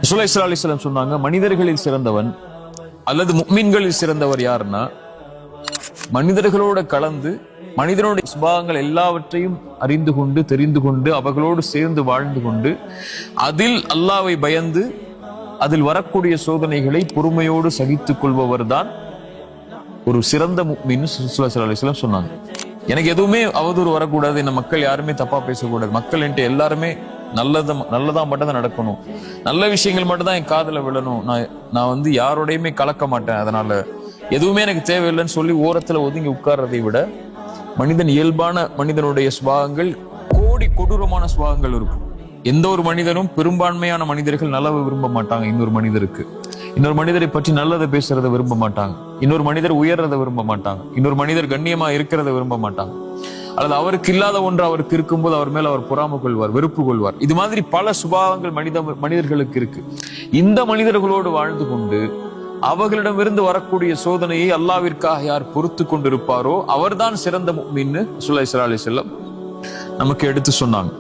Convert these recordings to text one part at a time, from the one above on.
ரசூலுல்லாஹி ஸல்லல்லாஹு அலைஹி வஸல்லம் சொன்னாங்க, மனிதர்களில் சிறந்தவன் அல்லது முஃமின்களில் சிறந்தவர் யாருன்னா, மனிதர்களோட கலந்து மனிதனுடைய சுபாவங்கள் எல்லாவற்றையும் அறிந்து கொண்டு தெரிந்து கொண்டு அவர்களோடு சேர்ந்து வாழ்ந்து கொண்டு அதில் அல்லாஹ்வை பயந்து அதில் வரக்கூடிய சோதனைகளை பொறுமையோடு சகித்துக் கொள்பவர் தான் ஒரு சிறந்த முஃமின் ஸல்லல்லாஹு அலைஹி வஸல்லம் சொன்னாங்க. எனக்கு எதுவுமே அவதூறு வரக்கூடாது, இந்த மக்கள் யாருமே தப்பா பேசக்கூடாது, மக்கள் என்கிட்ட எல்லாருமே நல்லதா மட்டும் தான் நடக்கணும், நல்ல விஷயங்கள் மட்டும் தான் என் காதுல விழணும், நான் யாரோடையுமே கலக்க மாட்டேன், அதனால எதுவுமே எனக்கு தேவையில்லைன்னு சொல்லி ஓரத்துல ஒதுங்கி உட்கார்றதை விட மனிதன் இயல்பான மனிதனுடைய சுபாவங்கள் கோடி கொடூரமான சுபாவங்கள் இருக்கும். எந்த ஒரு மனிதனும் பெரும்பான்மையான மனிதர்கள் நல்லவை விரும்ப மாட்டாங்க. இன்னொரு மனிதரை பற்றி நல்லதை பேசுறதை விரும்ப மாட்டாங்க. இன்னொரு மனிதர் உயர்றதை விரும்ப மாட்டாங்க. இன்னொரு மனிதர் கண்ணியமா இருக்கிறத விரும்ப மாட்டாங்க. அல்லது அவருக்கு இல்லாத ஒன்று அவருக்கு இருக்கும்போது அவர் மேல அவர் பொறாமை கொள்வார், வெறுப்பு கொள்வார். இது மாதிரி பல சுபாவங்கள் மனிதர்களுக்கு இருக்கு. இந்த மனிதர்களோடு வாழ்ந்து கொண்டு அவர்களிடமிருந்து வரக்கூடிய சோதனையை அல்லாஹ்விற்காக யார் பொறுத்து கொண்டிருப்பாரோ அவர்தான் சிறந்த முஃமின் ரசூலுல்லாஹி ஸல்லல்லாஹு அலைஹி வஸல்லம் நமக்கு எடுத்து சொன்னாங்க.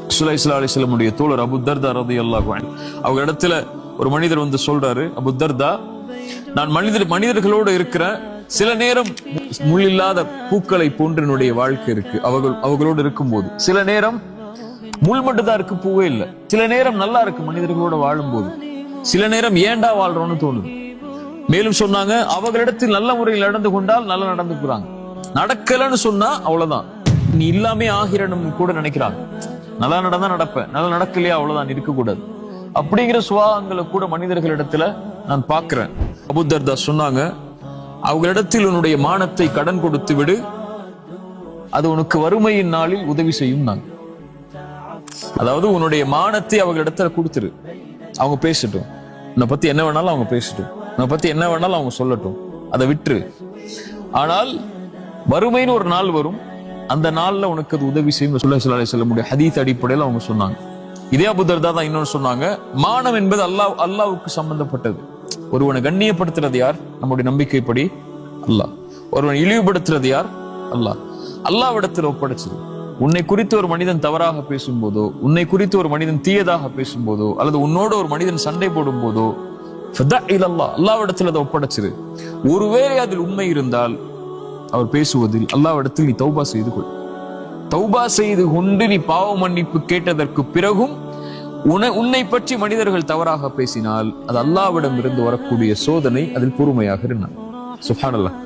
ரசூலுல்லாஹி ஸல்லல்லாஹு அலைஹி வஸல்லம் தோழர் அபூ தர்தா ரலியல்லாஹு அன்ஹு அவங்க இடத்துல ஒரு மனிதர் சொல்றாரு, அபூ தர்தா, நான் மனிதர்களோடு இருக்கிற சில நேரம் முள்ளில்லாத பூக்களை போன்று என்னுடைய வாழ்க்கை இருக்கு. அவர்களோடு இருக்கும்போது சில நேரம் முள் மட்டும்தான் இருக்கு, பூவே இல்லை. சில நேரம் நல்லா இருக்கு மனிதர்களோட வாழும் போது, சில நேரம் ஏண்டா வாழ்றோம்னு தோணுது. மேலும் சொன்னாங்க, அவர்களிடத்தில் நல்ல முறையில் நடந்து கொண்டால் நல்லா நடந்துக்கிறாங்க, நடக்கலன்னு சொன்னா அவ்வளவுதான் நீ இல்லாமே ஆகிறன்னு கூட நினைக்கிறாங்க. நல்லா நடந்தா நடப்பேன், நல்லா நடக்கலையா அவ்வளவுதான், இருக்கக்கூடாது அப்படிங்கிற சுபாவங்களை கூட மனிதர்களிடத்துல நான் பார்க்கிறேன். அபூ தர்தா சொன்னாங்க, அவர்களிடத்தில் உன்னுடைய மானத்தை கடன் கொடுத்து விடு, அது உனக்கு வறுமையின் நாளில் உதவி செய்யும். நான் அதாவது உன்னுடைய மானத்தை அவர்களிடத்துல கொடுத்துரு, அவங்க பேசட்டும், உன்னை பத்தி என்ன வேணாலும் அவங்க பேசட்டும், உன்னை பத்தி என்ன வேணாலும் அவங்க சொல்லட்டும், அதை விட்டுரு. ஆனால் வறுமைன்னு ஒரு நாள் வரும், அந்த நாள்ல உனக்கு அது உதவி செய்யும். ரசூலுல்லாஹி ஸல்லல்லாஹு அலைஹி வஸல்லம் ஹதீஸ் அடிப்படையில் அவங்க சொன்னாங்க. இதே அபூ தர்தா தான் இன்னொன்று சொன்னாங்க, மானம் என்பது அல்லாஹ்வுக்கு சம்பந்தப்பட்டது. ஒருவனை கண்ணியப்படுத்துறது யார்? நம்முடைய நம்பிக்கைப்படி அல்லாஹ். ஒருவனை இழிவுபடுத்துறது யார்? அல்லாஹ். அல்லாஹ்விடத்தில் ஒப்படைச்சது. உன்னை குறித்து ஒரு மனிதன் தவறாக பேசும்போதோ, உன்னை குறித்து ஒரு மனிதன் தீயதாக பேசும்போதோ, அல்லது உன்னோட ஒரு மனிதன் சண்டை போடும் போதோ, அல்லாஹ்விடத்தில் அதை ஒப்படைச்சிரு. ஒருவேளை அதில் உண்மை இருந்தால் அவர் பேசுவதில் அல்லாஹ்விடத்தில் நீ தௌபா செய்து கொள். தௌபா செய்து கொண்டு நீ பாவ மன்னிப்பு கேட்டதற்கு பிறகும் உன்னை பற்றி மனிதர்கள் தவறாக பேசினால் அது அல்லாஹ்விடம் இருந்து வரக்கூடிய சோதனை, அதில் பொறுமையாக இருந்தான். சுப்ஹானல்லாஹ்.